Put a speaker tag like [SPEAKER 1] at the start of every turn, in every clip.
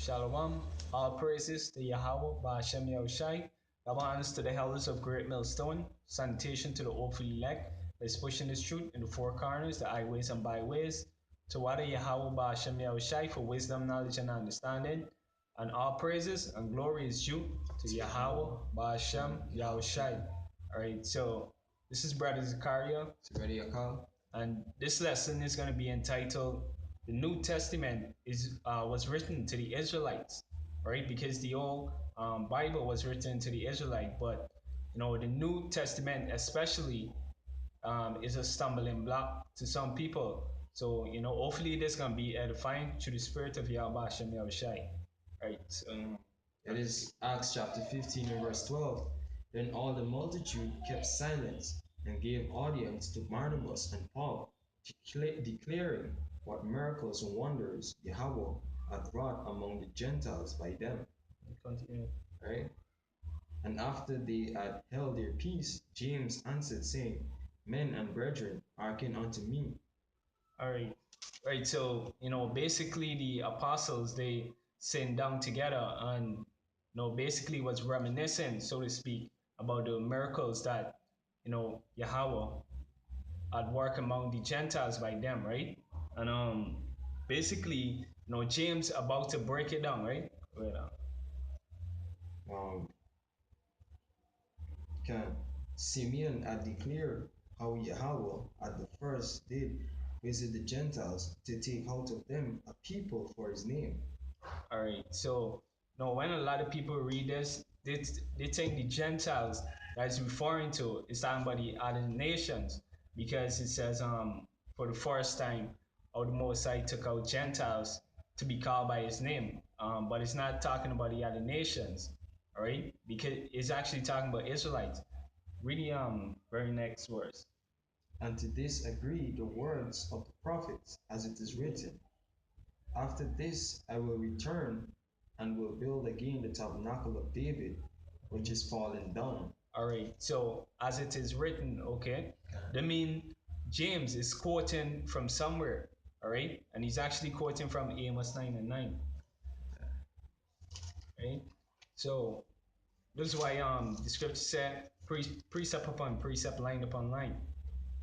[SPEAKER 1] Shalom. All praises to Yahweh, Ba'ashem Yahushai. Double honors to the elders of Great Millstone. Sanitation to the awful elect. Let's pushing this truth in the four corners, the highways and byways. To water Yahweh, Ba'ashem Yahushai for wisdom, knowledge, and understanding. And all praises and glory is due to Yahweh, Ba'ashem Yahushai. Alright, so this is Brother Zakaria.
[SPEAKER 2] So ready your call?
[SPEAKER 1] And this lesson is going to be entitled "The New Testament is was written to the Israelites," right? Because the old Bible was written to the Israelite, but the New Testament especially is a stumbling block to some people. So hopefully this gonna be edifying to the spirit of Yahweh Hashem Yahushai, right?
[SPEAKER 2] It is Acts chapter 15 and verse 12. Then all the multitude kept silence and gave audience to Barnabas and Paul, declaring what miracles and wonders Yahweh had wrought among the Gentiles by them.
[SPEAKER 1] Continue.
[SPEAKER 2] Right? And after they had held their peace, James answered, saying, Men and brethren, hearken unto me.
[SPEAKER 1] All right. Right. So, basically the apostles, they sat down together and, basically was reminiscing, so to speak, about the miracles that, Yahweh had worked among the Gentiles by them, right? And basically, James about to break it down, right? Wait,
[SPEAKER 2] Um, can Simeon had declared how Yahweh at the first did visit the Gentiles to take out of them a people for his name.
[SPEAKER 1] All right. So, when a lot of people read this, they think the Gentiles that is referring to is talking about the other nations because it says for the first time how the Most High took out Gentiles to be called by His name. But it's not talking about the other nations. All right, because it's actually talking about Israelites. Read the very next verse.
[SPEAKER 2] And to this agree the words of the prophets, as it is written, After this I will return and will build again the tabernacle of David, which is fallen down.
[SPEAKER 1] All right. So as it is written, okay, that mean James is quoting from somewhere. All right, and he's actually quoting from Amos 9:9. Right. So this is why the scripture said precept upon precept, line upon line,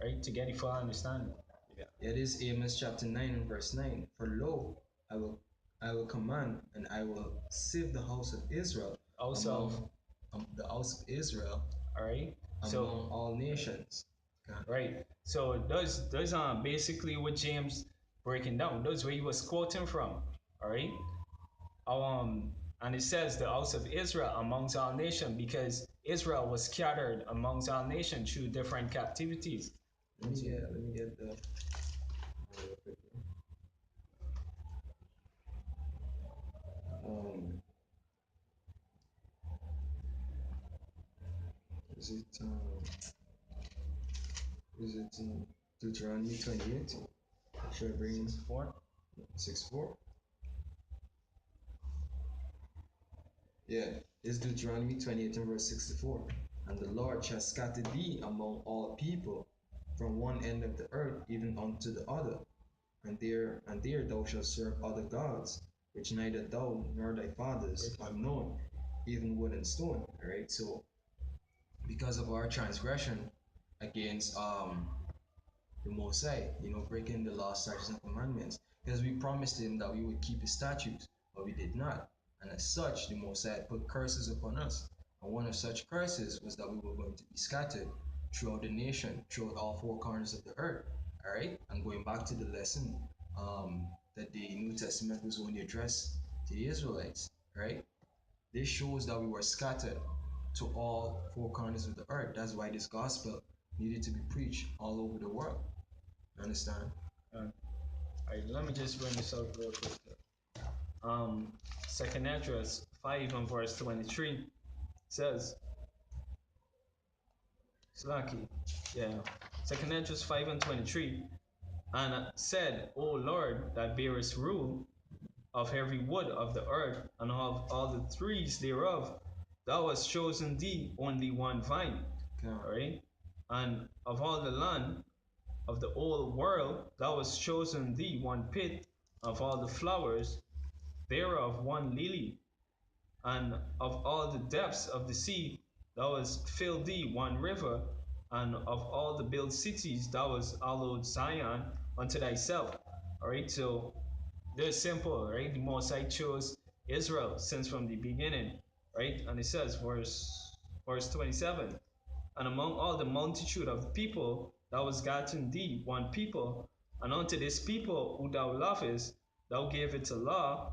[SPEAKER 1] right, to get a full understanding. Yeah.
[SPEAKER 2] It is Amos chapter 9 and verse 9. For lo, I will command and I will save the house of Israel
[SPEAKER 1] Also,
[SPEAKER 2] among the house of Israel
[SPEAKER 1] all right.
[SPEAKER 2] among all nations.
[SPEAKER 1] Right. So those basically what James breaking down. Those where he was quoting from. All right. And it says the house of Israel amongst all nations because Israel was scattered amongst all nations through different captivities.
[SPEAKER 2] Let me get the um is it Deuteronomy 28? Should I bring
[SPEAKER 1] 4.
[SPEAKER 2] 6:4? Yeah, it's Deuteronomy 28 and verse 64. And the Lord shall scatter thee among all people from one end of the earth even unto the other, and there thou shalt serve other gods, which neither thou nor thy fathers have known, even wood and stone. Alright, so because of our transgression against the Most High, breaking the law, statutes, and commandments, because we promised him that we would keep his statutes, but we did not. And as such, the Most High put curses upon us. And one of such curses was that we were going to be scattered throughout the nation, throughout all four corners of the earth. All right, and going back to the lesson that the New Testament was only addressed to the Israelites. Right, this shows that we were scattered to all four corners of the earth. That's why this gospel needed to be preached all over the world. You understand?
[SPEAKER 1] All right, let me just bring this up real quick. Second Esdras 5 and verse 23 says, Slaki, yeah. Second Esdras 5 and 23, and said, O Lord, that bearest rule of every wood of the earth and of all the trees thereof, thou hast chosen thee only one vine.
[SPEAKER 2] Okay.
[SPEAKER 1] All right, and of all the land of the whole world, thou hast chosen thee one pit of all the flowers thereof one lily, and of all the depths of the sea thou hast filled thee one river, and of all the built cities thou hast allowed Zion unto thyself. All right, so they're simple, right? The Most High chose Israel since from the beginning, right? And it says, verse 27, and among all the multitude of the people thou hast gotten thee one people, and unto this people who thou lovest thou gave it a law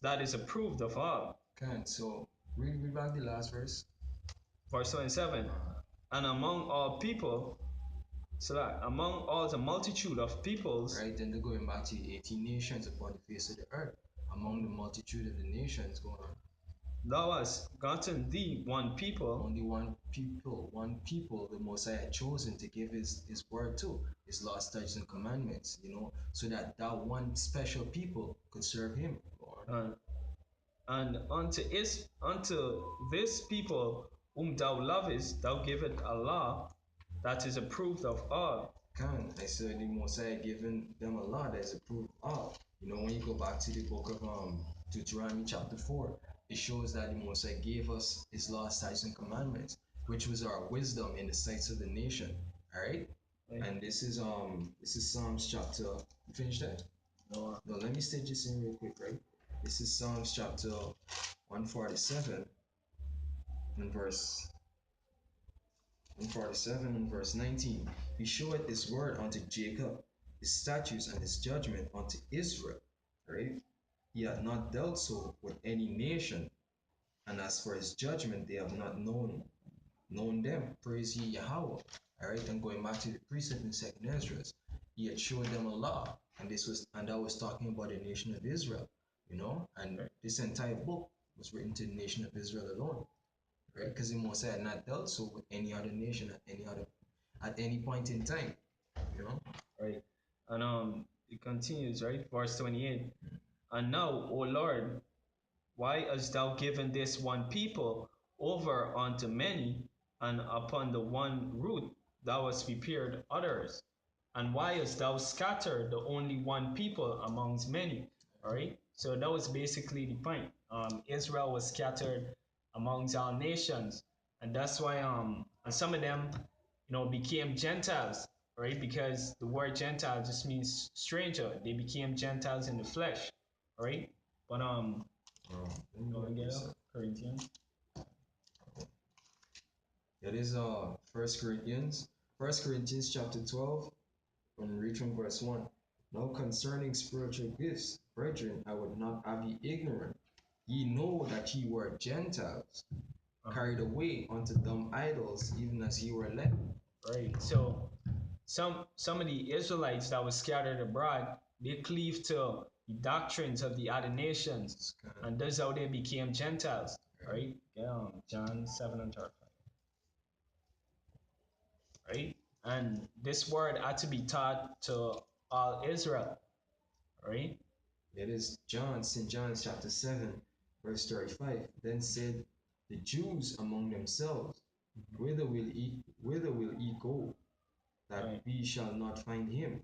[SPEAKER 1] that is approved of all.
[SPEAKER 2] Okay, so read back the last verse.
[SPEAKER 1] Verse 27, and among all people, so that among all the multitude of peoples,
[SPEAKER 2] Right, then they're going back to the 18 nations upon the face of the earth. Among the multitude of the nations going on.
[SPEAKER 1] thou hast gotten thee one people.
[SPEAKER 2] Only one people the Messiah had chosen to give his word to, his law, statutes, and commandments, so that that one special people could serve him.
[SPEAKER 1] And, and unto this people whom thou lovest, thou givest a law that is approved of all.
[SPEAKER 2] I said the Messiah given them a law that is approved of. When you go back to the book of Deuteronomy chapter 4, it shows that the Messiah gave us his law, statutes, and commandments, which was our wisdom in the sights of the nation. All right?
[SPEAKER 1] Right.
[SPEAKER 2] And this is Psalms chapter. You finished that? No, let me state this in real quick, right? This is Psalms chapter 147 and verse 147 and verse 19. He showeth his word unto Jacob, his statutes and his judgment unto Israel. Right? He hath not dealt so with any nation, and as for his judgment, they have not known them. Praise ye Yahweh. All right, and going back to the precept in Second Ezra, he had showed them a law, and that was talking about the nation of Israel, and this entire book was written to the nation of Israel alone, right? Because the Mosai had not dealt so with any other nation at any point in time, you know.
[SPEAKER 1] Right. And it continues, right? Verse 28. And now, O Lord, why hast thou given this one people over unto many, and upon the one root thou hast prepared others? And why hast thou scattered the only one people amongst many? All right. So that was basically the point. Israel was scattered amongst all nations, and that's why and some of them, became Gentiles, right? Because the word Gentile just means stranger. They became Gentiles in the flesh, right? But go and get up, Corinthians.
[SPEAKER 2] That is First Corinthians chapter 12, and read from verse 1. Now concerning spiritual gifts, brethren, I would not have ye ignorant. Ye know that ye were Gentiles, carried away unto dumb idols, even as ye were led.
[SPEAKER 1] Right. So some of the Israelites that were scattered abroad, they cleaved to the doctrines of the other nations, and that's how they became Gentiles. Right? John 7:5. Right? And this word had to be taught to all Israel. Right?
[SPEAKER 2] It is St. John chapter 7, verse 35. Then said the Jews among themselves, whither will ye go, that
[SPEAKER 1] Right.
[SPEAKER 2] we shall not find him?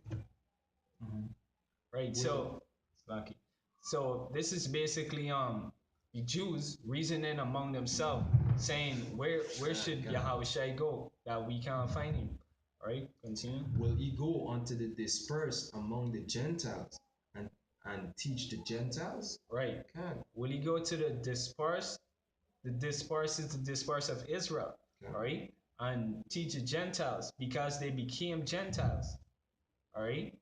[SPEAKER 1] Right. So, lucky. So this is basically the Jews reasoning among themselves, saying, where should Yahushua go that we can't find him? All right, continue.
[SPEAKER 2] Will he go unto the dispersed among the Gentiles and teach the Gentiles?
[SPEAKER 1] Right.
[SPEAKER 2] Can.
[SPEAKER 1] Will he go to the dispersed? The dispersed is the dispersed of Israel. All right, and teach the Gentiles because they became Gentiles. All right.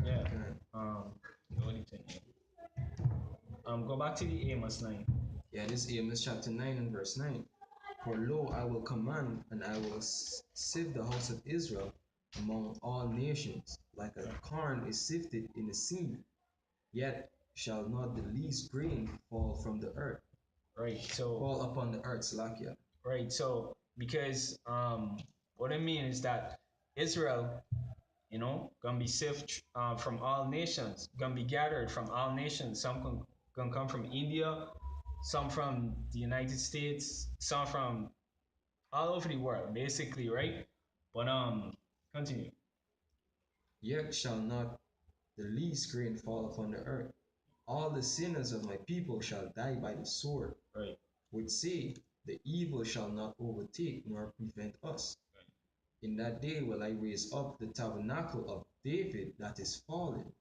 [SPEAKER 1] Yeah. What do you think? Go back to the Amos 9.
[SPEAKER 2] Yeah, this is Amos chapter 9 and verse 9. For lo, I will command, and I will sift the house of Israel among all nations, like a corn is sifted in the sieve, yet shall not the least grain fall from the earth.
[SPEAKER 1] Right. So
[SPEAKER 2] fall upon the earth, Slakia.
[SPEAKER 1] Right. So because what I mean is that Israel, gonna be saved from all nations, gonna be gathered from all nations. Some gonna come from India, some from the United States, some from all over the world, basically, right? But continue.
[SPEAKER 2] Yet shall not the least grain fall upon the earth. all the sinners of my people shall die by the sword,
[SPEAKER 1] Right.
[SPEAKER 2] which say, the evil shall not overtake nor prevent us. In that day will I raise up the tabernacle of David that is fallen.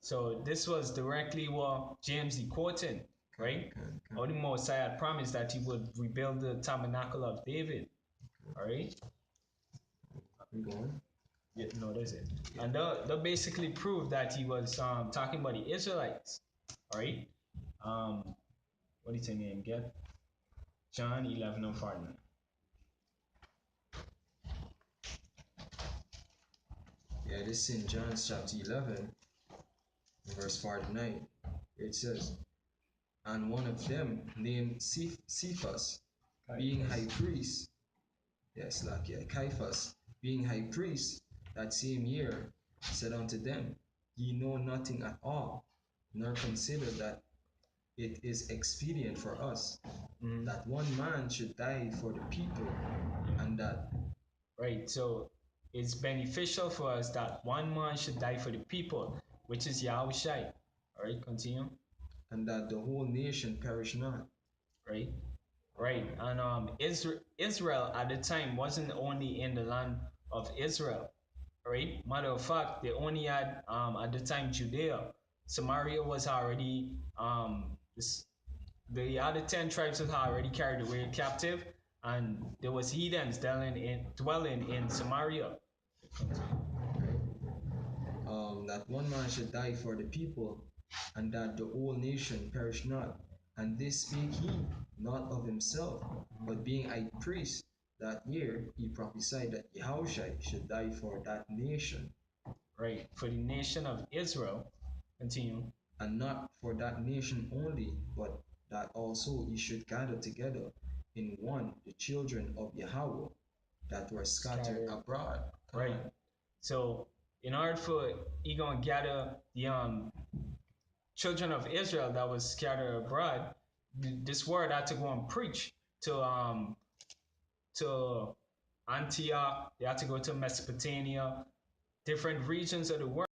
[SPEAKER 1] So this was directly what James is quoting, right?
[SPEAKER 2] Can.
[SPEAKER 1] Or the Messiah had promised that he would rebuild the tabernacle of David. All right.
[SPEAKER 2] We going?
[SPEAKER 1] Yeah, no, that's it.
[SPEAKER 2] Yeah.
[SPEAKER 1] And that basically proved that he was talking about the Israelites. All right. What do you think name get? John 11 and 49.
[SPEAKER 2] Yeah, this is in John chapter 11, verse 49. It says, and one of them named Cephas, being high priest, yes, like yeah, Caiaphas, being high priest that same year, said unto them, ye know nothing at all, nor consider that it is expedient for us that one man should die for the people, and that
[SPEAKER 1] Right. So it's beneficial for us that one man should die for the people, which is Yahushai. All right. Continue.
[SPEAKER 2] the whole nation perish not.
[SPEAKER 1] Right. Right. And Israel at the time wasn't only in the land of Israel. Right. Matter of fact, they only had at the time Judea. Samaria was already the other 10 tribes was already carried away captive, and there was heathens dwelling in Samaria.
[SPEAKER 2] Right? That one man should die for the people, and that the whole nation perish not. And this spake he not of himself, but being high priest that year, he prophesied that Yahushua should die for that nation,
[SPEAKER 1] Right. For the nation of Israel. Continue.
[SPEAKER 2] and not for that nation only, but that also he should gather together in one the children of Yahweh that were scattered
[SPEAKER 1] Scattered.
[SPEAKER 2] abroad.
[SPEAKER 1] Right. So in order for he gonna gather the children of Israel that was scattered abroad, this word had to go and preach to Antioch. They had to go to Mesopotamia, different regions of the world.